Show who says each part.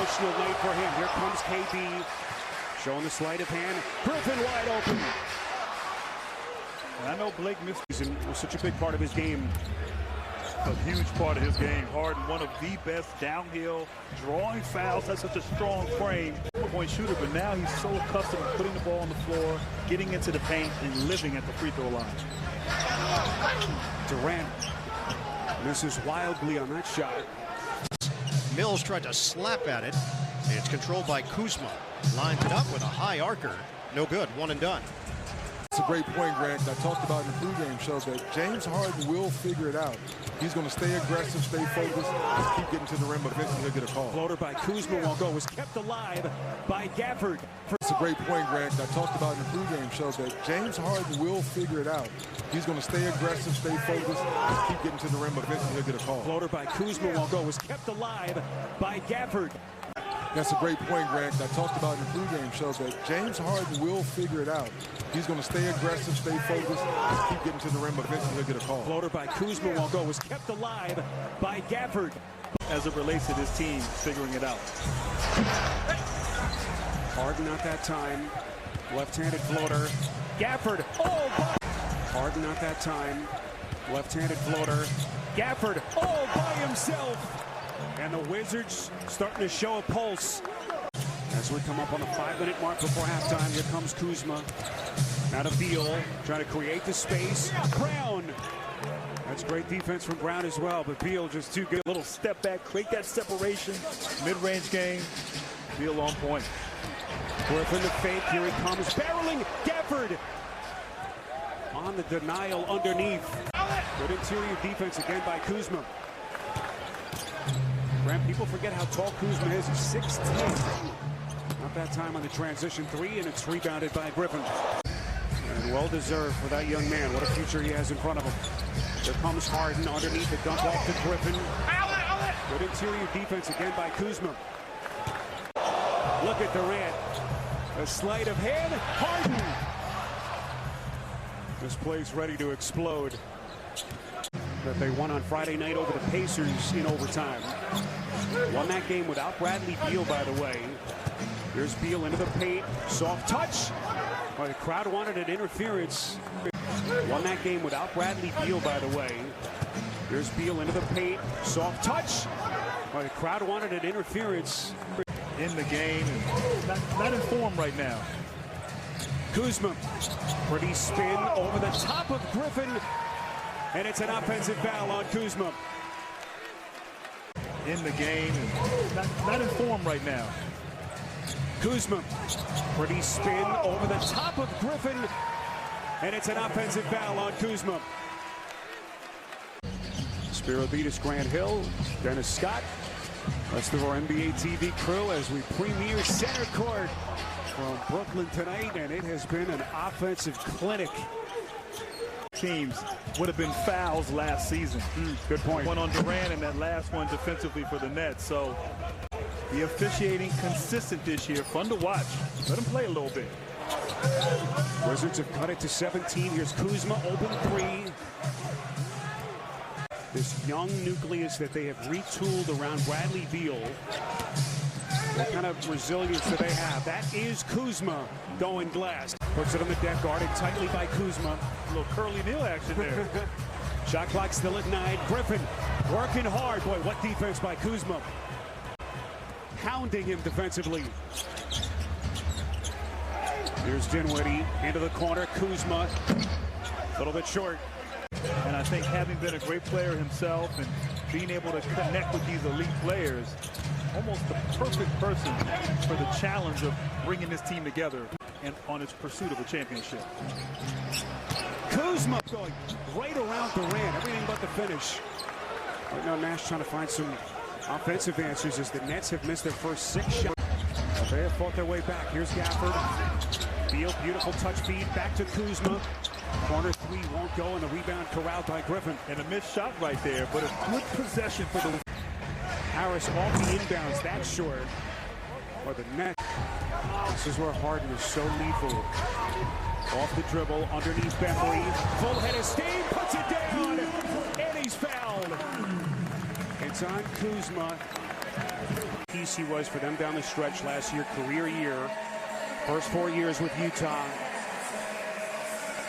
Speaker 1: emotional night for him. Here comes KB, showing the sleight of hand. Griffin wide open.
Speaker 2: And I know Blake missed
Speaker 1: was such a big part of his game.
Speaker 2: a huge part of his game. Harden, one of the best downhill drawing fouls, has such a strong frame. Point shooter, but now he's so accustomed to putting the ball on the floor, getting into the paint, and living at the free throw line.
Speaker 1: Durant misses wildly on that shot.
Speaker 3: Mills tried to slap at it. It's controlled by Kuzma. Lines it up with a high arcer. No good, one and done.
Speaker 4: It's a great point, Grant. I talked about in the pregame show that James Harden will figure it out. He's going to stay aggressive, stay focused, just keep getting to the rim. Eventually he'll get a call.
Speaker 1: Floater by Kuzma won't go. Was kept alive by Gafford.
Speaker 4: It's a great point, Grant. I talked about in the pregame show that James Harden will figure it out. He's going to stay aggressive, stay focused, just keep getting to the rim. Eventually he'll get a call.
Speaker 1: Floater by Kuzma won't go. Was kept alive by Gafford.
Speaker 4: That's a great point, Grant. I talked about in the pregame show that James Harden will figure it out. He's going to stay aggressive, stay focused, just keep getting to the rim. Eventually he'll get a call.
Speaker 1: Floater by Kuzma won't go. Was kept alive by Gafford.
Speaker 2: As it relates to this team figuring it out.
Speaker 1: Harden at that time. Left-handed floater. Gafford. Oh, by Harden at that time. Left-handed floater. Gafford. Oh, by himself. And the Wizards starting to show a pulse. As we come up on the 5-minute mark before halftime, here comes Kuzma. Now to Beal, trying to create the space. Brown. That's great defense from Brown as well, but Beal just too good.
Speaker 2: Little step back, create that separation. Mid-range game, Beal on point.
Speaker 1: Griffin the fake, here he comes, barreling. Gafford on the denial underneath. Good interior defense again by Kuzma. Grant, people forget how tall Kuzma is. He's 6'10". Not that time on the transition three, and it's rebounded by Griffin. And well-deserved for that young man. What a future he has in front of him. Here comes Harden underneath the dump off to Griffin. Good interior defense again by Kuzma. Look at Durant. A sleight of hand. Harden. This place ready to explode. That they won on Friday night over the Pacers in overtime. Won that game without Bradley Beal, by the way. Here's Beal into the paint. Soft touch. Well, the crowd wanted an interference. Won that game without Bradley Beal, by the way. Here's Beal into the paint. Soft touch. Well, the crowd wanted an interference.
Speaker 2: In the game, not in form right now.
Speaker 1: Kuzma. Pretty spin over the top of Griffin. And it's an offensive foul on Kuzma.
Speaker 2: In the game, not in form right now.
Speaker 1: Kuzma. Pretty spin over the top of Griffin. And it's an offensive foul on Kuzma. Spiro Beatus, Grant Hill, Dennis Scott. Rest of our NBA TV crew as we premiere Center Court from Brooklyn tonight. And it has been an offensive clinic.
Speaker 2: Teams would have been fouls last season.
Speaker 1: Good point.
Speaker 2: One on Durant and that last one defensively for the Nets. So the officiating consistent this year. Fun to watch. Let him play a little bit.
Speaker 1: Wizards have cut it to 17. Here's Kuzma, open three. This young nucleus that they have retooled around Bradley Beal. What kind of resilience do they have? That is Kuzma going glass. Puts it on the deck, guarded tightly by Kuzma.
Speaker 2: A little curly Neal action there.
Speaker 1: Shot clock still at 9. Griffin working hard. Boy, what defense by Kuzma. Hounding him defensively. Here's Dinwiddie into the corner. Kuzma a little bit short.
Speaker 2: And I think having been a great player himself and being able to connect with these elite players, almost the perfect person for the challenge of bringing this team together and on its pursuit of a championship.
Speaker 1: Kuzma going right around Durant, everything but the finish. Right now Nash trying to find some offensive answers as the Nets have missed their first 6 shots. But they have fought their way back. Here's Gafford. Beal, beautiful touch feed, back to Kuzma. Corner three won't go, and the rebound corralled by Griffin.
Speaker 2: And a missed shot right there, but a good possession for the...
Speaker 1: Harris off the inbounds, that's short. Or the net. This is where Harden is so lethal. Off the dribble, underneath Bentley. Full head of steam, puts it down, and he's fouled. It's on Kuzma. Piece he was for them down the stretch last year, career year. First 4 years with Utah.